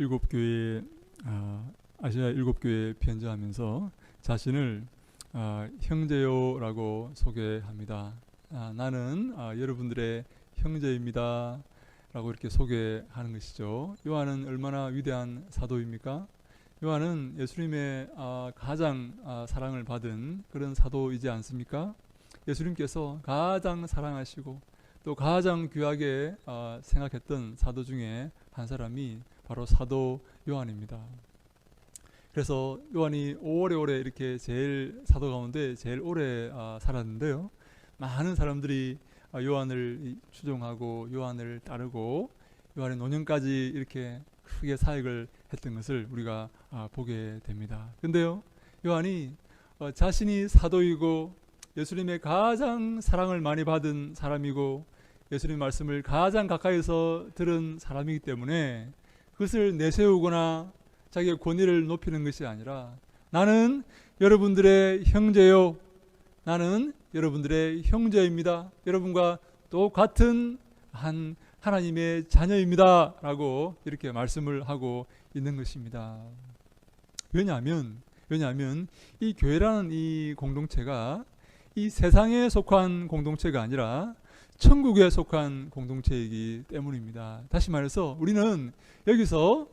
일곱 교회 아시아 일곱 교회 편지하면서 자신을 형제요라고 소개합니다. 나는 여러분들의 형제입니다 라고 이렇게 소개하는 것이죠. 요한은 얼마나 위대한 사도입니까? 요한은 예수님의 가장 사랑을 받은 그런 사도이지 않습니까? 예수님께서 가장 사랑하시고 또 가장 귀하게 생각했던 사도 중에 한 사람이 바로 사도 요한입니다. 그래서 요한이 오래오래 이렇게 제일 사도 가운데 제일 오래 살았는데요. 많은 사람들이 요한을 추종하고 요한을 따르고 요한의 노년까지 이렇게 크게 사역을 했던 것을 우리가 보게 됩니다. 그런데요, 요한이 자신이 사도이고 예수님의 가장 사랑을 많이 받은 사람이고 예수님 말씀을 가장 가까이서 들은 사람이기 때문에 그것을 내세우거나 자기의 권위를 높이는 것이 아니라 나는 여러분들의 형제요, 나는 여러분들의 형제입니다, 여러분과 똑같은 하나님의 자녀입니다 라고 이렇게 말씀을 하고 있는 것입니다. 왜냐하면 이 교회라는 이 공동체가 이 세상에 속한 공동체가 아니라 천국에 속한 공동체이기 때문입니다. 다시 말해서 우리는 여기서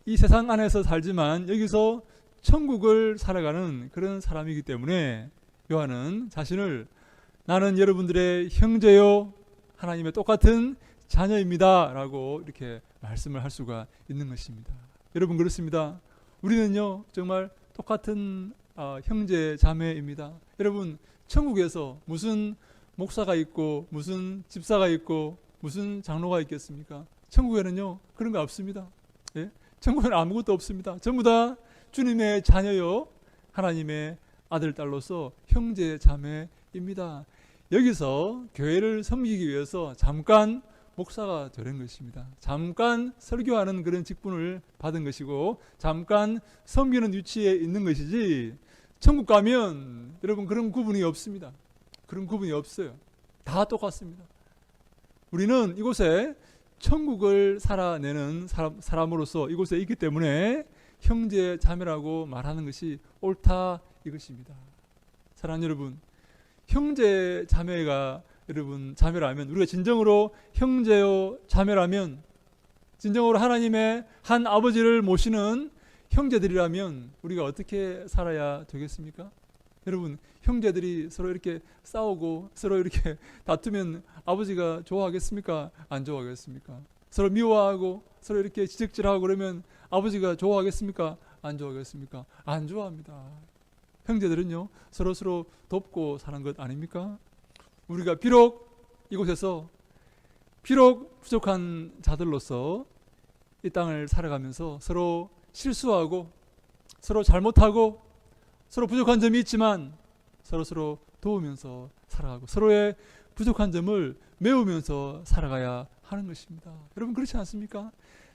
이 세상 안에서 살지만 여기서 천국을 살아가는 그런 사람이기 때문에 요한은 자신을 나는 여러분들의 형제요, 하나님의 똑같은 자녀입니다 라고 이렇게 말씀을 할 수가 있는 것입니다. 여러분, 그렇습니다. 우리는요 정말 똑같은 형제 자매입니다. 여러분, 천국에서 무슨 목사가 있고 무슨 집사가 있고 무슨 장로가 있겠습니까? 천국에는요 그런 거 없습니다. 예? 천국에는 아무것도 없습니다. 전부 다 주님의 자녀요, 하나님의 아들 딸로서 형제 자매입니다. 여기서 교회를 섬기기 위해서 잠깐 목사가 되는 것입니다. 잠깐 설교하는 그런 직분을 받은 것이고 잠깐 섬기는 위치에 있는 것이지, 천국 가면 여러분 그런 구분이 없습니다. 그런 구분이 없어요. 다 똑같습니다. 우리는 이곳에 천국을 살아내는 사람으로서 이곳에 있기 때문에 형제 자매라고 말하는 것이 옳다 이것입니다. 사랑하는 여러분, 형제 자매가 여러분 자매라면, 우리가 진정으로 형제요 자매라면, 진정으로 하나님의 한 아버지를 모시는 형제들이라면 우리가 어떻게 살아야 되겠습니까? 여러분, 형제들이 서로 이렇게 싸우고 서로 이렇게 다투면 아버지가 좋아하겠습니까? 안 좋아하겠습니까? 서로 미워하고 서로 이렇게 지적질하고 그러면 아버지가 좋아하겠습니까? 안 좋아하겠습니까? 안 좋아합니다. 형제들은요 서로 돕고 사는 것 아닙니까? 우리가 비록 이곳에서 비록 부족한 자들로서 이 땅을 살아가면서 서로 실수하고 서로 잘못하고 서로 부족한 점이 있지만 서로 도우면서 살아가고 서로의 부족한 점을 메우면서 살아가야 하는 것입니다. 여러분, 그렇지 않습니까?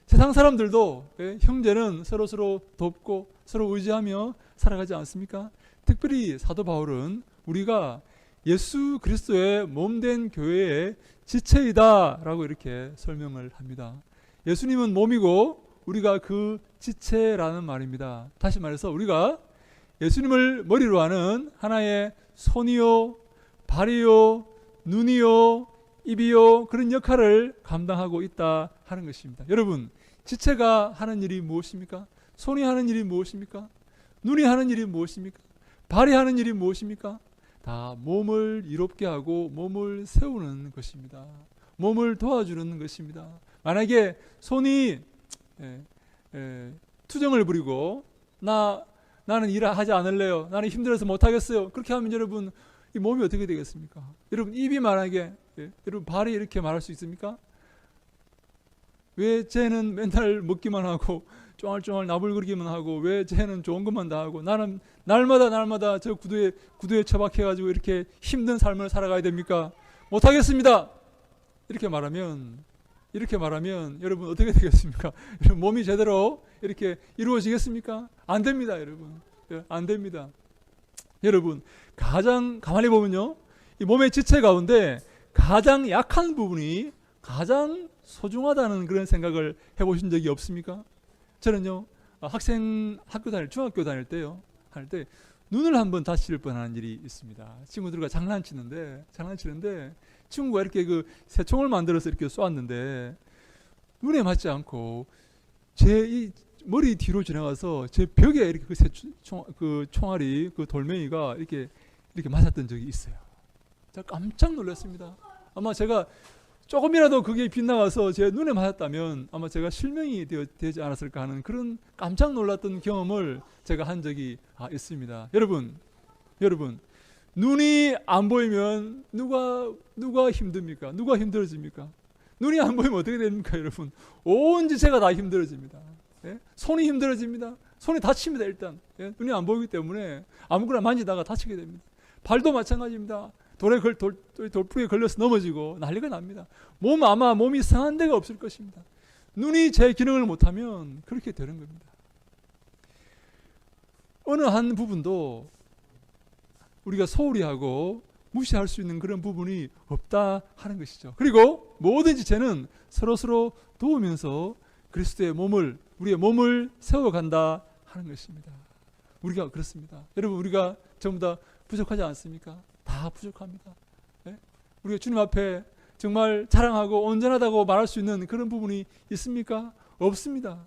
세상 사람들도 형제는 서로 돕고 서로 의지하며 살아가지 않습니까? 특별히 사도 바울은 우리가 예수 그리스도의 몸된 교회의 지체이다 라고 이렇게 설명을 합니다. 예수님은 몸이고 우리가 그 지체라는 말입니다. 다시 말해서 우리가 예수님을 머리로 하는 하나의 손이요, 발이요, 눈이요, 입이요, 그런 역할을 감당하고 있다 하는 것입니다. 여러분, 지체가 하는 일이 무엇입니까? 손이 하는 일이 무엇입니까? 눈이 하는 일이 무엇입니까? 발이 하는 일이 무엇입니까? 다 몸을 이롭게 하고 몸을 세우는 것입니다. 몸을 도와주는 것입니다. 만약에 손이 투정을 부리고 나는 일하지 않을래요, 나는 힘들어서 못하겠어요, 그렇게 하면 여러분 이 몸이 어떻게 되겠습니까? 여러분, 입이 만약에 여러분 발이 이렇게 말할 수 있습니까? 왜 쟤는 맨날 먹기만 하고 쫑알쫑알 나불거리기만 하고 왜 쟤는 좋은 것만 다 하고 나는 날마다 저 구두에 처박혀가지고 이렇게 힘든 삶을 살아가야 됩니까? 못하겠습니다. 이렇게 말하면 여러분 어떻게 되겠습니까? 여러분, 몸이 제대로 이렇게 이루어지겠습니까? 안 됩니다, 여러분. 안 됩니다. 여러분, 가장 가만히 보면요, 이 몸의 지체 가운데 가장 약한 부분이 가장 소중하다는 그런 생각을 해보신 적이 없습니까? 저는요, 학교 중학교 다닐 때요, 할 때 눈을 한번 다칠 뻔한 일이 있습니다. 친구들과 장난치는데 친구가 이렇게 그 새총을 만들어서 이렇게 쏘았는데 눈에 맞지 않고 제 이 머리 뒤로 지나가서 제 벽에 이렇게 그 총알이 그 돌멩이가 이렇게 맞았던 적이 있어요. 제가 깜짝 놀랐습니다. 아마 제가 조금이라도 그게 빗나가서 제 눈에 맞았다면 아마 제가 실명이 되지 않았을까 하는 그런 깜짝 놀랐던 경험을 제가 한 적이 있습니다. 여러분, 눈이 안 보이면 누가 힘듭니까? 누가 힘들어집니까? 눈이 안 보이면 어떻게 됩니까, 여러분? 온 지체가 다 힘들어집니다. 예? 손이 힘들어집니다. 손이 다칩니다, 일단. 예? 눈이 안 보이기 때문에 아무거나 만지다가 다치게 됩니다. 발도 마찬가지입니다. 돌풀에 걸려서 넘어지고 난리가 납니다. 몸이 상한 데가 없을 것입니다. 눈이 제 기능을 못하면 그렇게 되는 겁니다. 어느 한 부분도 우리가 소홀히 하고 무시할 수 있는 그런 부분이 없다 하는 것이죠. 그리고 모든 지체는 서로 도우면서 우리의 몸을 세워간다 하는 것입니다. 우리가 그렇습니다. 여러분, 우리가 전부 다 부족하지 않습니까? 다 부족합니다. 네? 우리가 주님 앞에 정말 자랑하고 온전하다고 말할 수 있는 그런 부분이 있습니까? 없습니다.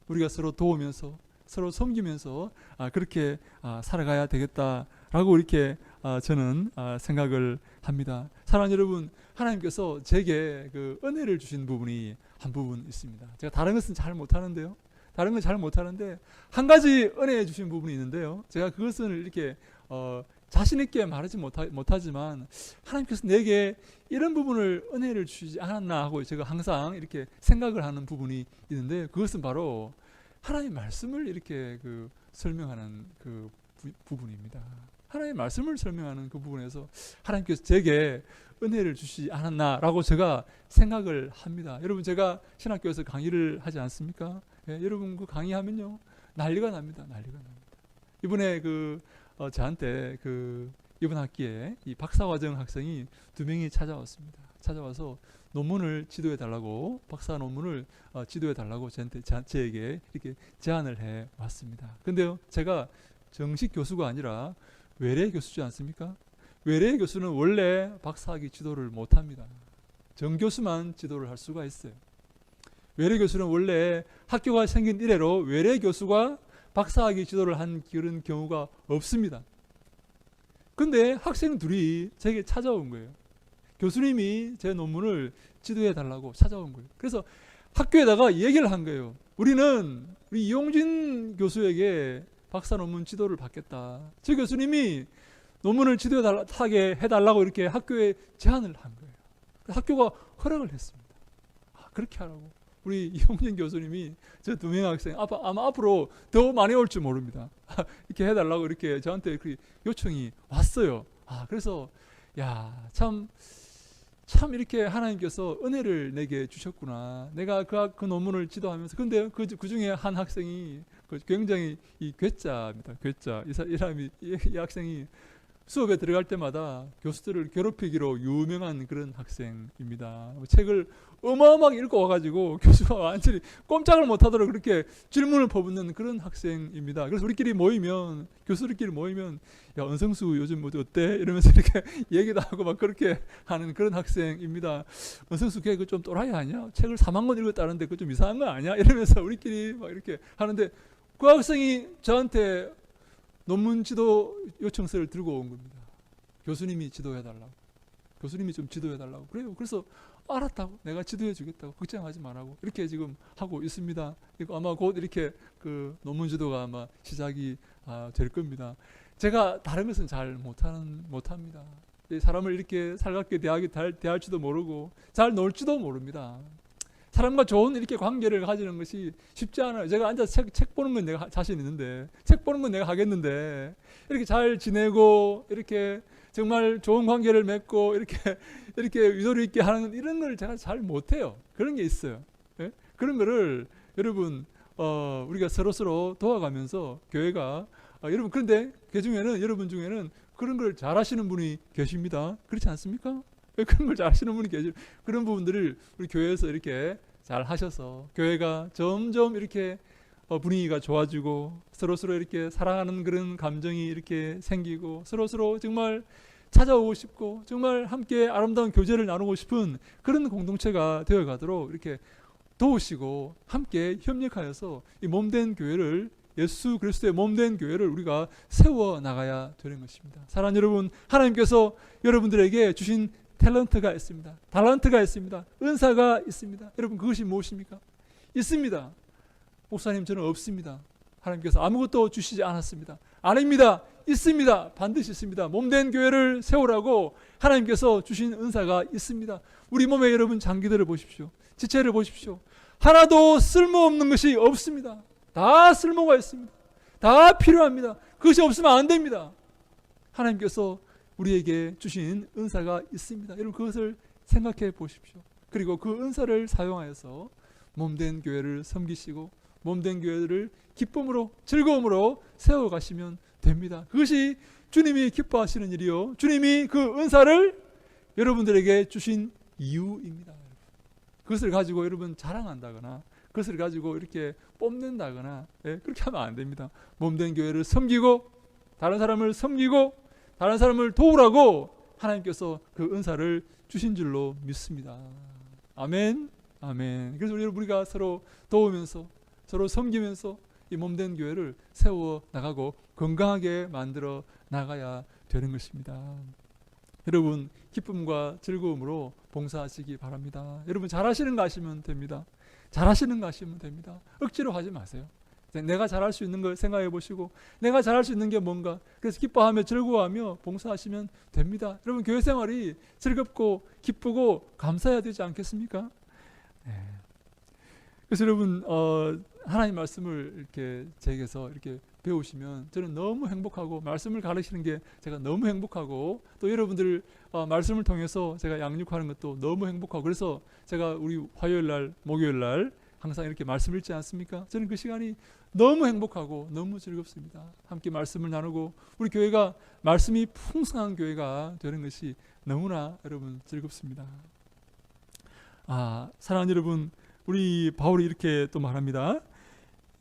우리가 서로 도우면서 서로 섬기면서 그렇게 살아가야 되겠다라고 이렇게 저는 생각을 합니다. 사랑하는 여러분, 하나님께서 제게 그 은혜를 주신 부분이 한 부분 있습니다. 제가 다른 것은 잘 못하는데요. 다른 건 잘 못하는데 한 가지 은혜 주신 부분이 있는데요. 제가 그것을 이렇게 자신 있게 말하지 못하지만 하나님께서 내게 이런 부분을 은혜를 주시지 않았나 하고 제가 항상 이렇게 생각을 하는 부분이 있는데 그것은 바로 하나님의 말씀을 이렇게 설명하는 그 부분입니다. 하나님의 말씀을 설명하는 그 부분에서 하나님께서 제게 은혜를 주시지 않았나라고 제가 생각을 합니다. 여러분, 제가 신학교에서 강의를 하지 않습니까? 예, 여러분 그 강의하면요 난리가 납니다. 이번에 저한테 이번 학기에 이 박사과정 학생이 2명이 찾아왔습니다. 찾아와서 논문을 지도해 달라고, 박사 논문을 지도해 달라고 저에게 이렇게 제안을 해 왔습니다. 근데요, 제가 정식 교수가 아니라 외래 교수지 않습니까? 외래 교수는 원래 박사학위 지도를 못 합니다. 정교수만 지도를 할 수가 있어요. 외래 교수는 원래 학교가 생긴 이래로 외래 교수가 박사학위 지도를 한 그런 경우가 없습니다. 근데 학생 둘이 제게 찾아온 거예요. 교수님이 제 논문을 지도해 달라고 찾아온 거예요. 그래서 학교에다가 얘기를 한 거예요. 우리 이용진 교수에게 박사 논문 지도를 받겠다. 저 교수님이 논문을 지도하게 해달라고 이렇게 학교에 제안을 한 거예요. 학교가 허락을 했습니다. 그렇게 하라고. 우리 이용진 교수님이 저 2명 학생 아마 앞으로 더 많이 올 줄 모릅니다. 이렇게 해달라고 이렇게 저한테 이렇게 요청이 왔어요. 그래서 참 이렇게 하나님께서 은혜를 내게 주셨구나. 내가 그 논문을 지도하면서 근데 그 중에 한 학생이 굉장히 이 괴짜입니다. 괴짜. 이 학생이 수업에 들어갈 때마다 교수들을 괴롭히기로 유명한 그런 학생입니다. 책을 어마어마하게 읽고 와가지고 교수가 완전히 꼼짝을 못하도록 그렇게 질문을 퍼붓는 그런 학생입니다. 그래서 교수들끼리 모이면 야, 은성수 요즘 어때? 이러면서 이렇게 얘기도 하고 막 그렇게 하는 그런 학생입니다. 은성수 걔 그 좀 또라이 아니야? 책을 4만 권 읽었다는데 그거 좀 이상한 거 아니야? 이러면서 우리끼리 막 이렇게 하는데 그 학생이 저한테 논문 지도 요청서를 들고 온 겁니다. 교수님이 지도해달라고. 교수님이 좀 지도해달라고. 그래요. 그래서 알았다고. 내가 지도해주겠다고. 걱정하지 말라고. 이렇게 지금 하고 있습니다. 이거 아마 곧 이렇게 그 논문 지도가 아마 시작이 될 겁니다. 제가 다른 것은 잘 못합니다. 사람을 이렇게 살갑게 대할지도 모르고 잘 놀지도 모릅니다. 사람과 좋은 이렇게 관계를 가지는 것이 쉽지 않아요. 제가 앉아서 책 보는 건 내가 자신 있는데, 책 보는 건 내가 하겠는데, 이렇게 잘 지내고, 이렇게 정말 좋은 관계를 맺고, 이렇게 유도리 있게 하는 이런 걸 제가 잘 못해요. 그런 게 있어요. 예? 그런 거를 여러분, 우리가 서로 도와가면서 교회가, 여러분, 그런데 여러분 중에는 그런 걸 잘 하시는 분이 계십니다. 그렇지 않습니까? 그런 걸 잘 하시는 분이 계시죠. 그런 부분들을 우리 교회에서 이렇게 잘 하셔서 교회가 점점 이렇게 분위기가 좋아지고 서로서로 이렇게 사랑하는 그런 감정이 이렇게 생기고 서로서로 정말 찾아오고 싶고 정말 함께 아름다운 교제를 나누고 싶은 그런 공동체가 되어가도록 이렇게 도우시고 함께 협력하여서 이 몸된 교회를, 예수 그리스도의 몸된 교회를 우리가 세워 나가야 되는 것입니다. 사랑하는 여러분, 하나님께서 여러분들에게 주신 탤런트가 있습니다. 달란트가 있습니다. 은사가 있습니다. 여러분, 그것이 무엇입니까? 있습니다. 목사님, 저는 없습니다. 하나님께서 아무것도 주시지 않았습니다. 아닙니다. 있습니다. 반드시 있습니다. 몸된 교회를 세우라고 하나님께서 주신 은사가 있습니다. 우리 몸에 여러분 장기들을 보십시오. 지체를 보십시오. 하나도 쓸모없는 것이 없습니다. 다 쓸모가 있습니다. 다 필요합니다. 그것이 없으면 안 됩니다. 하나님께서 우리에게 주신 은사가 있습니다. 여러분, 그것을 생각해 보십시오. 그리고 그 은사를 사용하여서 몸된 교회를 섬기시고 몸된 교회를 기쁨으로, 즐거움으로 세워가시면 됩니다. 그것이 주님이 기뻐하시는 일이요, 주님이 그 은사를 여러분들에게 주신 이유입니다. 그것을 가지고 여러분 자랑한다거나 그것을 가지고 이렇게 뽐낸다거나 그렇게 하면 안 됩니다. 몸된 교회를 섬기고 다른 사람을 섬기고 다른 사람을 도우라고 하나님께서 그 은사를 주신 줄로 믿습니다. 아멘, 아멘. 그래서 우리가 서로 도우면서 서로 섬기면서 이 몸된 교회를 세워 나가고 건강하게 만들어 나가야 되는 것입니다. 여러분, 기쁨과 즐거움으로 봉사하시기 바랍니다. 여러분, 잘하시는 거 하시면 됩니다. 잘하시는 거 하시면 됩니다. 억지로 하지 마세요. 내가 잘할 수 있는 걸 생각해 보시고 내가 잘할 수 있는 게 뭔가, 그래서 기뻐하며 즐거워하며 봉사하시면 됩니다. 여러분, 교회 생활이 즐겁고 기쁘고 감사해야 되지 않겠습니까? 네. 그래서 여러분, 하나님 말씀을 이렇게 제게서 이렇게 배우시면 저는 너무 행복하고, 말씀을 가르치는 게 제가 너무 행복하고, 또 여러분들 말씀을 통해서 제가 양육하는 것도 너무 행복하고, 그래서 제가 우리 화요일 날, 목요일 날 항상 이렇게 말씀 읽지 않습니까? 저는 그 시간이 너무 행복하고 너무 즐겁습니다. 함께 말씀을 나누고 우리 교회가 말씀이 풍성한 교회가 되는 것이 너무나 여러분 즐겁습니다. 사랑하는 여러분, 우리 바울이 이렇게 또 말합니다.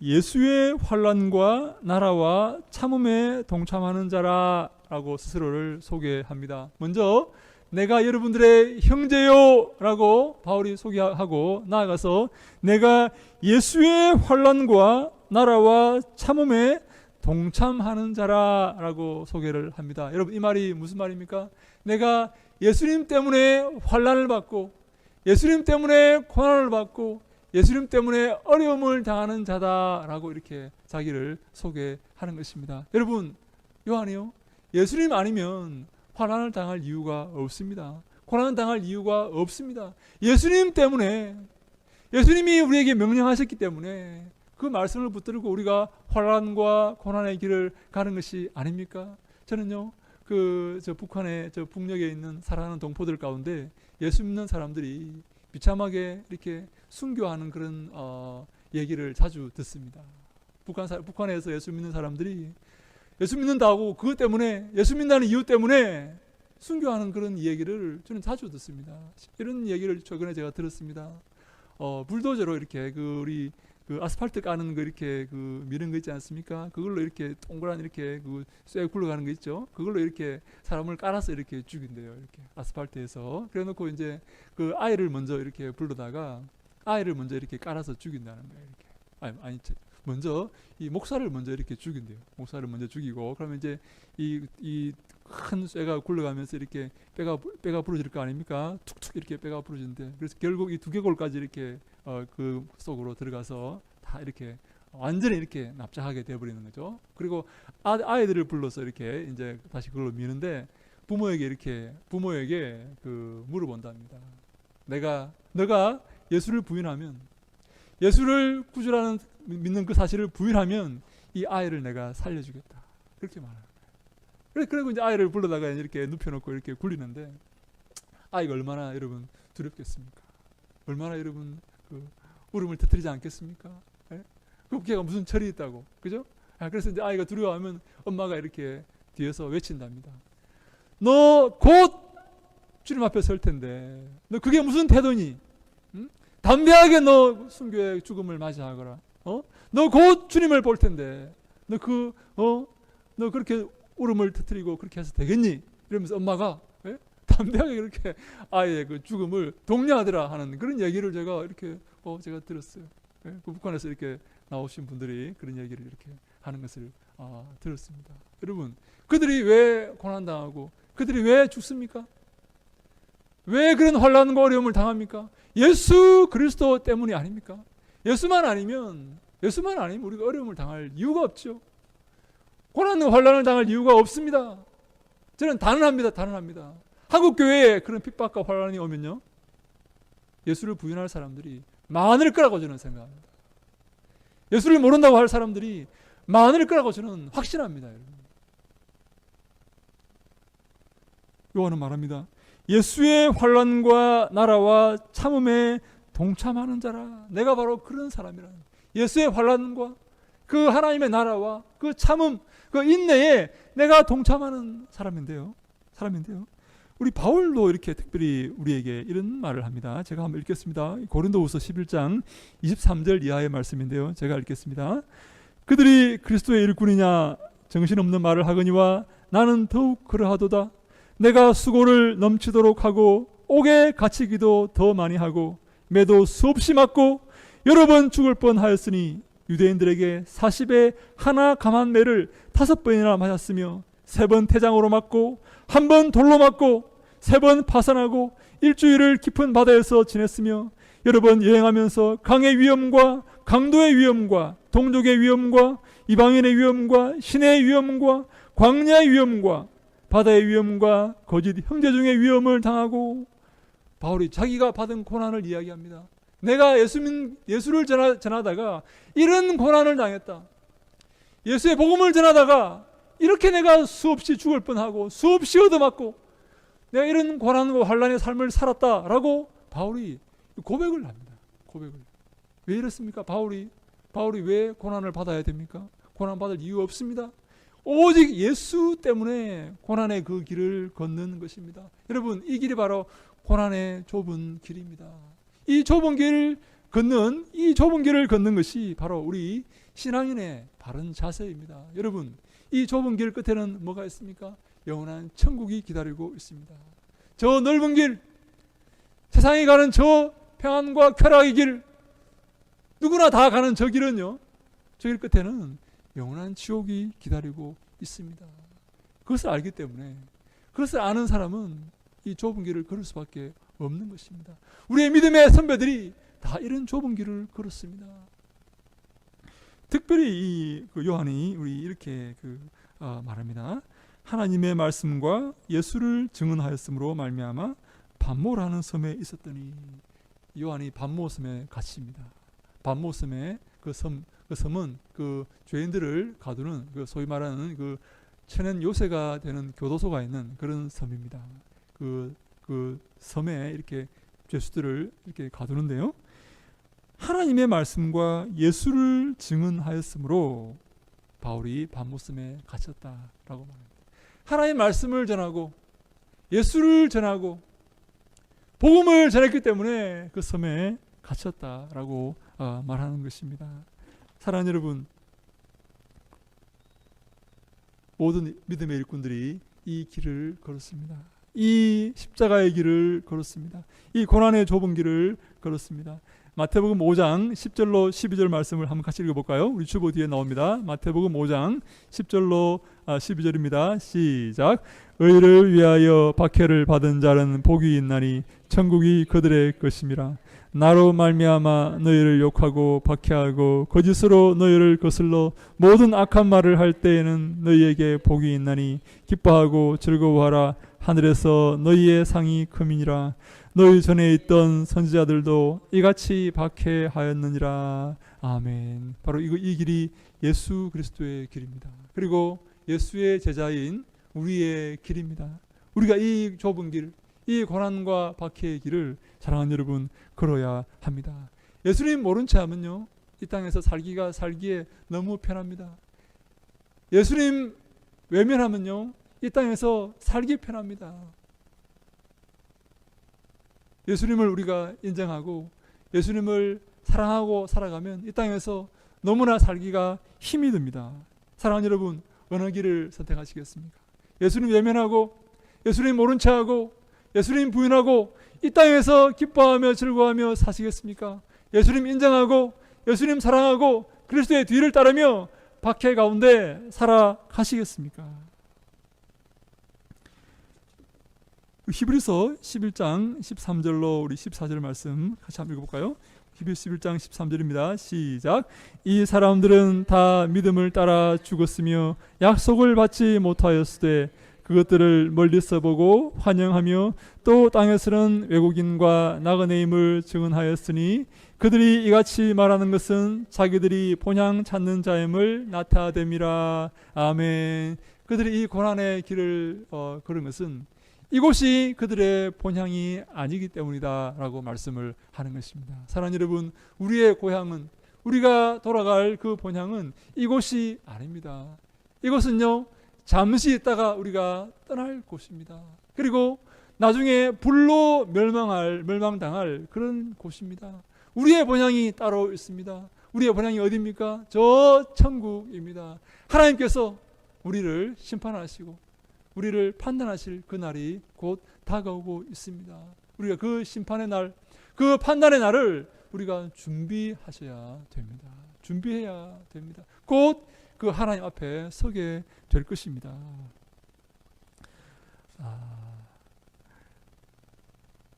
예수의 환난과 나라와 참음에 동참하는 자라라고 스스로를 소개합니다. 먼저 내가 여러분들의 형제요 라고 바울이 소개하고 나아가서 내가 예수의 환난과 나라와 참음에 동참하는 자라라고 소개를 합니다. 여러분, 이 말이 무슨 말입니까? 내가 예수님 때문에 환난을 받고 예수님 때문에 고난을 받고 예수님 때문에 어려움을 당하는 자다라고 이렇게 자기를 소개하는 것입니다. 여러분, 요한이요, 예수님 아니면 환난을 당할 이유가 없습니다. 고난을 당할 이유가 없습니다. 예수님 때문에, 예수님이 우리에게 명령하셨기 때문에 그 말씀을 붙들고 우리가 환난과 고난의 길을 가는 것이 아닙니까? 저는요, 북한의 북녘에 있는 사랑하는 동포들 가운데 예수 믿는 사람들이 비참하게 이렇게 순교하는 그런 얘기를 자주 듣습니다. 북한에서 예수 믿는 사람들이 예수 믿는다고 그것 때문에, 예수 믿는다는 이유 때문에 순교하는 그런 얘기를 저는 자주 듣습니다. 이런 얘기를 최근에 제가 들었습니다. 불도저로 이렇게 우리 아스팔트 까는 거 이렇게 미는 거 있지 않습니까? 그걸로 이렇게 동그란 이렇게 쇠 굴러가는 거 있죠? 그걸로 이렇게 사람을 깔아서 이렇게 죽인대요. 이렇게 아스팔트에서. 그래 놓고 이제 아이를 먼저 이렇게 불러다가 아이를 먼저 이렇게 깔아서 죽인다는 거예요. 이렇게. 아니, 먼저 이 목사를 먼저 이렇게 죽인대요. 목사를 먼저 죽이고, 그러면 이제 이 큰 쇠가 굴러가면서 이렇게 뼈가 부러질 거 아닙니까? 툭툭 이렇게 뼈가 부러진대. 그래서 결국 이 두개골까지 이렇게 그 속으로 들어가서 다 이렇게 완전히 이렇게 납작하게 되어버리는 거죠. 그리고 아이들을 불러서 이렇게 이제 다시 그걸로 미는데 부모에게 물어본답니다. 너가 예수를 부인하면, 예수를 구주라는 믿는 그 사실을 부인하면 이 아이를 내가 살려주겠다. 그렇게 말해요. 그리고 이제 아이를 불러다가 이렇게 눕혀놓고 이렇게 굴리는데 아이가 얼마나 여러분 두렵겠습니까? 얼마나 여러분 울음을 터뜨리지 않겠습니까? 그 걔가 무슨 철이 있다고, 그죠? 그래서 이제 아이가 두려워하면 엄마가 이렇게 뒤에서 외친답니다. 너 곧 주님 앞에 설 텐데 너 그게 무슨 태도니? 응? 담대하게 너 순교의 죽음을 맞이하거라. 너 곧 주님을 볼 텐데 너 그렇게 울음을 터뜨리고 그렇게 해서 되겠니? 이러면서 엄마가 담대하게 그렇게 아이의 그 죽음을 독려하더라 하는 그런 얘기를 제가 이렇게 제가 들었어요. 그 북한에서 이렇게 나오신 분들이 그런 얘기를 이렇게 하는 것을 들었습니다. 여러분, 그들이 왜 고난당하고 그들이 왜 죽습니까? 왜 그런 환난과 어려움을 당합니까? 예수 그리스도 때문이 아닙니까? 예수만 아니면 우리가 어려움을 당할 이유가 없죠. 고난과 환난을 당할 이유가 없습니다. 저는 단언합니다. 한국 교회에 그런 핍박과 환난이 오면요, 예수를 부인할 사람들이 많을 거라고 저는 생각합니다. 예수를 모른다고 할 사람들이 많을 거라고 저는 확신합니다. 여러분. 요한은 말합니다. 예수의 환난과 나라와 참음에 동참하는 자라. 내가 바로 그런 사람이라. 예수의 환난과 그 하나님의 나라와 그 참음, 그 인내에 내가 동참하는 사람인데요. 우리 바울도 이렇게 특별히 우리에게 이런 말을 합니다. 제가 한번 읽겠습니다. 고린도후서 11장 23절 이하의 말씀인데요. 제가 읽겠습니다. 그들이 그리스도의 일꾼이냐 정신없는 말을 하거니와 나는 더욱 그러하도다. 내가 수고를 넘치도록 하고 옥에 갇히기도 더 많이 하고 매도 수없이 맞고 여러 번 죽을 뻔하였으니 유대인들에게 40에 하나 감한 매를 5번이나 맞았으며 3번 태장으로 맞고 1번 돌로 맞고 3번 파산하고 일주일을 깊은 바다에서 지냈으며 여러 번 여행하면서 강의 위험과 강도의 위험과 동족의 위험과 이방인의 위험과 신의 위험과 광야의 위험과 바다의 위험과 거짓 형제 중의 위험을 당하고 바울이 자기가 받은 고난을 이야기합니다. 내가 예수를 전하다가 이런 고난을 당했다. 예수의 복음을 전하다가 이렇게 내가 수없이 죽을 뻔하고 수없이 얻어맞고 내가 이런 고난과 환난의 삶을 살았다라고 바울이 고백을 합니다. 왜 이렇습니까? 바울이 왜 고난을 받아야 됩니까? 고난 받을 이유 없습니다. 오직 예수 때문에 고난의 그 길을 걷는 것입니다. 여러분, 이 길이 바로 고난의 좁은 길입니다. 이 좁은 길을 걷는 것이 바로 우리 신앙인의 바른 자세입니다. 여러분, 이 좁은 길 끝에는 뭐가 있습니까? 영원한 천국이 기다리고 있습니다. 저 넓은 길, 세상이 가는 저 평안과 쾌락의 길, 누구나 다 가는 저 길은요, 저 길 끝에는 영원한 지옥이 기다리고 있습니다. 그것을 알기 때문에, 그것을 아는 사람은 이 좁은 길을 걸을 수밖에 없는 것입니다. 우리의 믿음의 선배들이 다 이런 좁은 길을 걸었습니다. 특별히 그 요한이 우리 이렇게 말합니다. 하나님의 말씀과 예수를 증언하였으므로 말미암아 반모라는 섬에 있었더니, 요한이 반모 섬에 갇힙니다. 반모 섬에 그 섬은 그 죄인들을 가두는 소위 말하는 그 천연 요새가 되는 교도소가 있는 그런 섬입니다. 그 섬에 이렇게 죄수들을 이렇게 가두는데요. 하나님의 말씀과 예수를 증언하였으므로 바울이 반모섬에 갇혔다라고 말합니다. 하나님의 말씀을 전하고 예수를 전하고 복음을 전했기 때문에 그 섬에 갇혔다라고 말하는 것입니다. 사랑하는 여러분, 모든 믿음의 일꾼들이 이 길을 걸었습니다. 이 십자가의 길을 걸었습니다. 이 고난의 좁은 길을 걸었습니다. 마태복음 5장 10절로 12절 말씀을 한번 같이 읽어볼까요? 우리 주보 뒤에 나옵니다. 마태복음 5장 10절로 12절입니다. 시작. 의를 위하여 박해를 받은 자는 복이 있나니 천국이 그들의 것임이라. 나로 말미암아 너희를 욕하고 박해하고 거짓으로 너희를 거슬러 모든 악한 말을 할 때에는 너희에게 복이 있나니 기뻐하고 즐거워하라. 하늘에서 너희의 상이 크미니라. 너희 전에 있던 선지자들도 이같이 박해하였느니라. 아멘. 바로 이 길이 예수 그리스도의 길입니다. 그리고 예수의 제자인 우리의 길입니다. 우리가 이 좁은 길, 이 고난과 박해의 길을 사랑하는 여러분 걸어야 합니다. 예수님 모른 채 하면요, 이 땅에서 살기에 너무 편합니다. 예수님 외면하면요, 이 땅에서 살기 편합니다. 예수님을 우리가 인정하고 예수님을 사랑하고 살아가면 이 땅에서 너무나 살기가 힘이 듭니다. 사랑하는 여러분, 어느 길을 선택하시겠습니까? 예수님 외면하고 예수님 모른 체하고 예수님 부인하고 이 땅에서 기뻐하며 즐거워하며 사시겠습니까? 예수님 인정하고 예수님 사랑하고 그리스도의 뒤를 따르며 박해 가운데 살아가시겠습니까? 히브리서 11장 13절로 우리 14절 말씀 같이 한번 읽어볼까요? 히브리서 11장 13절입니다. 시작. 이 사람들은 다 믿음을 따라 죽었으며 약속을 받지 못하였으되 그것들을 멀리서 보고 환영하며 또 땅에서는 외국인과 나그네임을 증언하였으니 그들이 이같이 말하는 것은 자기들이 본향 찾는 자임을 나타됨이라. 아멘. 그들이 이 고난의 길을 걸은 것은 이곳이 그들의 본향이 아니기 때문이다 라고 말씀을 하는 것입니다. 사랑하는 여러분, 우리의 고향은, 우리가 돌아갈 그 본향은 이곳이 아닙니다. 이곳은요, 잠시 있다가 우리가 떠날 곳입니다. 그리고 나중에 불로 멸망당할 그런 곳입니다. 우리의 본향이 따로 있습니다. 우리의 본향이 어디입니까? 저 천국입니다. 하나님께서 우리를 심판하시고 우리를 판단하실 그 날이 곧 다가오고 있습니다. 우리가 그 심판의 날, 그 판단의 날을 우리가 준비하셔야 됩니다. 준비해야 됩니다. 곧 그 하나님 앞에 서게 될 것입니다.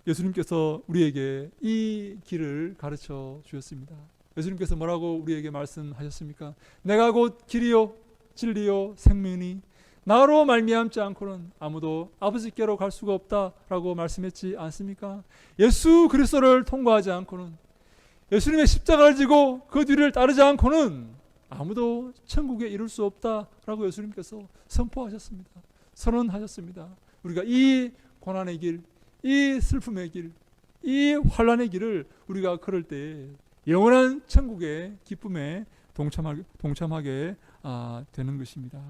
예수님께서 우리에게 이 길을 가르쳐 주셨습니다. 예수님께서 뭐라고 우리에게 말씀하셨습니까? 내가 곧 길이요 진리요 생명이니 나로 말미암지 않고는 아무도 아버지께로 갈 수가 없다라고 말씀했지 않습니까? 예수 그리스도를 통과하지 않고는, 예수님의 십자가를 지고 그 뒤를 따르지 않고는 아무도 천국에 이룰 수 없다라고 예수님께서 선포하셨습니다. 선언하셨습니다. 우리가 이 고난의 길, 이 슬픔의 길, 이 환난의 길을 우리가 걸을 때 영원한 천국의 기쁨에 동참하게 되는 것입니다.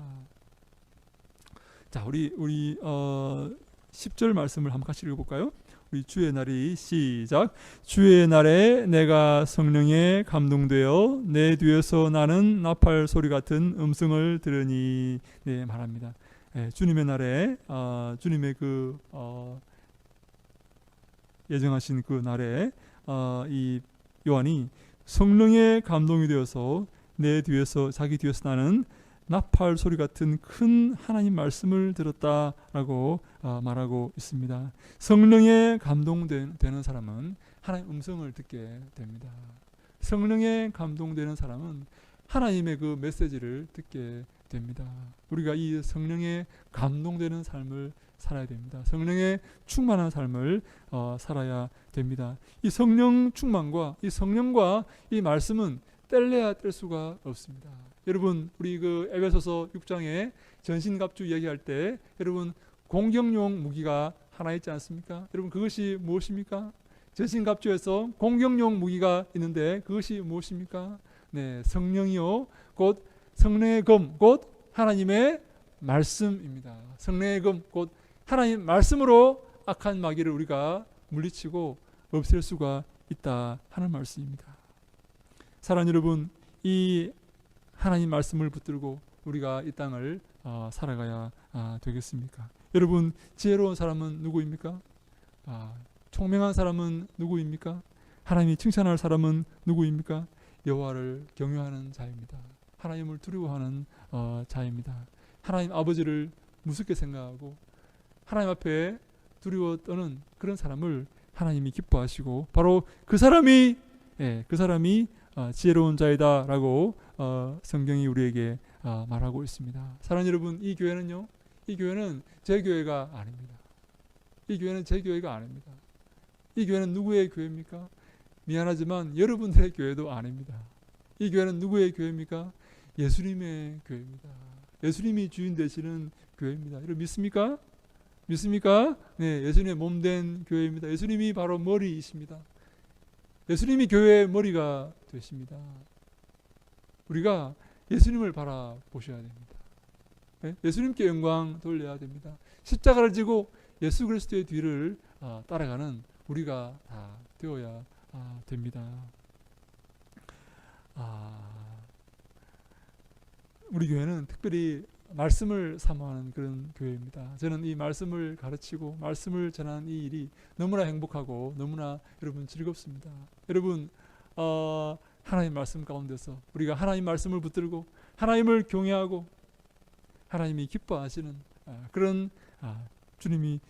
자, 우리 10절 말씀을 한번 같이 읽어볼까요? 우리 주의 날이 시작. 주의 날에 내가 성령에 감동되어 내 뒤에서 나는 나팔 소리 같은 음성을 들으니, 네, 말합니다. 주님의 날에 주님의 그 예정하신 그 날에 이 요한이 성령에 감동이 되어서 내 뒤에서, 자기 뒤에서 나는 나팔 소리 같은 큰 하나님 말씀을 들었다라고 말하고 있습니다. 성령에 감동되는 사람은 하나님 음성을 듣게 됩니다. 성령에 감동되는 사람은 하나님의 그 메시지를 듣게 됩니다. 우리가 이 성령에 감동되는 삶을 살아야 됩니다. 성령에 충만한 삶을 살아야 됩니다. 이 성령 충만과 이 성령과 이 말씀은 뗄래야 뗄 수가 없습니다. 여러분, 우리 그 에베소서 6장에 전신갑주 얘기할 때 여러분 공격용 무기가 하나 있지 않습니까? 여러분, 그것이 무엇입니까? 전신갑주에서 공격용 무기가 있는데 그것이 무엇입니까? 네, 성령이요 곧 성령의 검, 곧 하나님의 말씀입니다. 성령의 검, 곧 하나님 말씀으로 악한 마귀를 우리가 물리치고 없앨 수가 있다 하는 말씀입니다. 사랑하는 여러분, 이 하나님 말씀을 붙들고 우리가 이 땅을 살아가야 되겠습니까? 여러분, 지혜로운 사람은 누구입니까? 총명한 사람은 누구입니까? 하나님이 칭찬할 사람은 누구입니까? 여호와를 경외하는 자입니다. 하나님을 두려워하는 자입니다. 하나님 아버지를 무섭게 생각하고 하나님 앞에 두려워 떠는 그런 사람을 하나님이 기뻐하시고 바로 그 사람이 지혜로운 자이다라고 성경이 우리에게 말하고 있습니다. 사랑하는 여러분, 이 교회는 제 교회가 아닙니다. 이 교회는 제 교회가 아닙니다. 이 교회는 누구의 교회입니까? 미안하지만 여러분들의 교회도 아닙니다. 이 교회는 누구의 교회입니까? 예수님의 교회입니다. 예수님이 주인 되시는 교회입니다. 여러분 믿습니까? 믿습니까? 네, 예수님의 몸된 교회입니다. 예수님이 바로 머리이십니다. 예수님이 교회의 머리가 되십니다. 우리가 예수님을 바라보셔야 됩니다. 네? 예수님께 영광 돌려야 됩니다. 십자가를 지고 예수 그리스도의 뒤를 따라가는 우리가 다 되어야 됩니다. 우리 교회는 특별히 말씀을 사모하는 그런 교회입니다. 저는 이 말씀을 가르치고 말씀을 전하는 이 일이 너무나 행복하고 너무나 여러분 즐겁습니다. 여러분 하나님 말씀 가운데서 우리가 하나님 말씀을 붙들고 하나님을 경외하고 하나님이 기뻐하시는 그런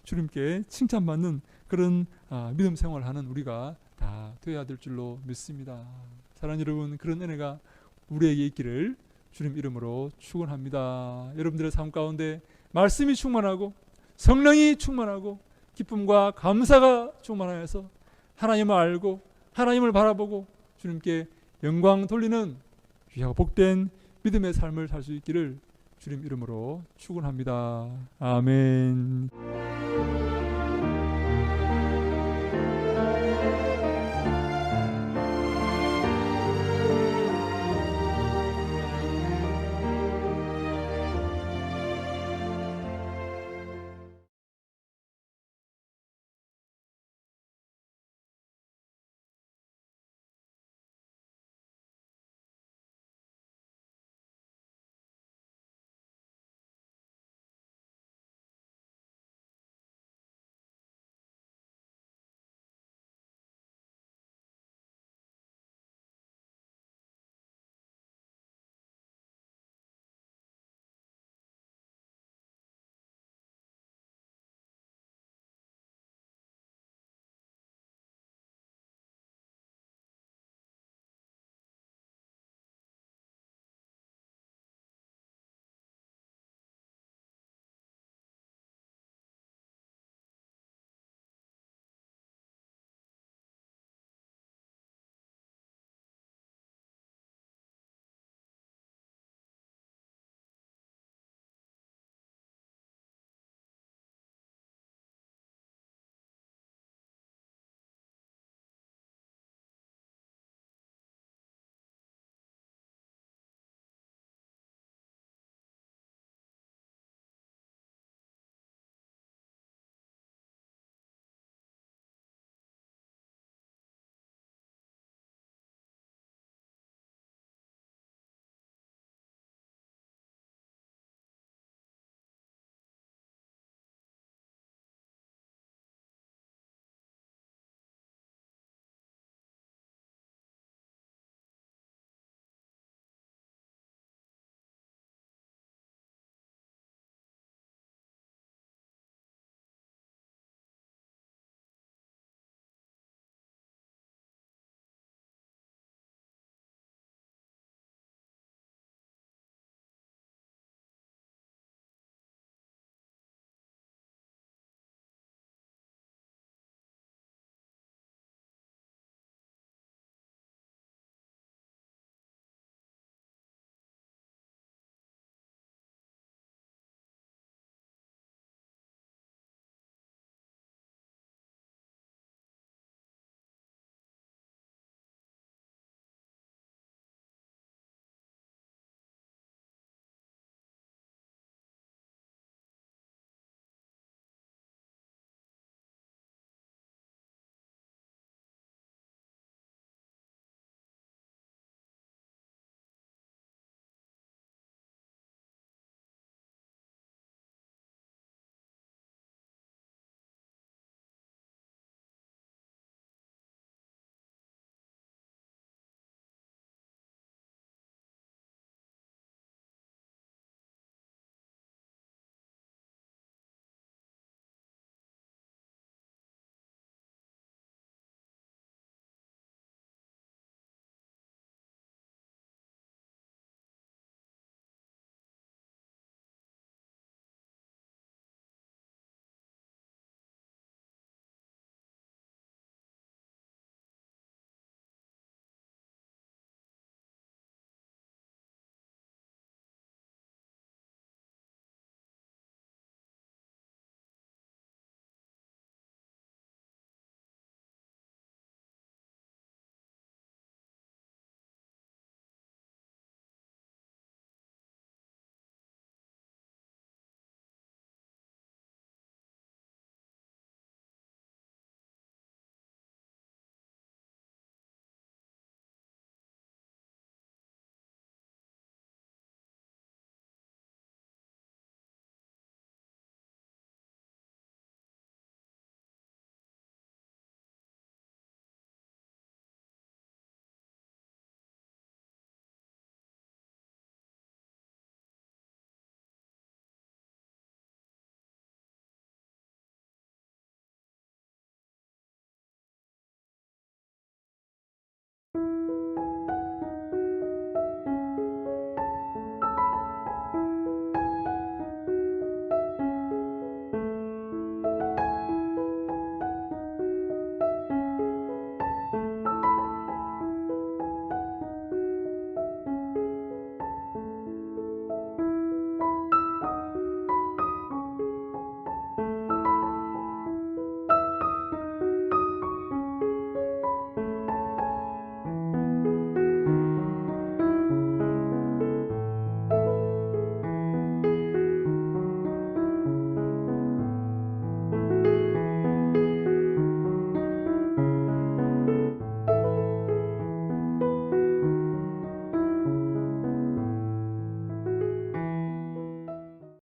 주님께 칭찬받는 그런 믿음 생활하는 우리가 다 되어야 될 줄로 믿습니다. 사랑하는 여러분, 그런 은혜가 우리에게 있기를 주님 이름으로 축원합니다. 여러분들의 삶 가운데 말씀이 충만하고 성령이 충만하고 기쁨과 감사가 충만하여서 하나님을 알고 하나님을 바라보고 주님께 영광 돌리는 귀하고 복된 믿음의 삶을 살 수 있기를 주님 이름으로 축원합니다. 아멘.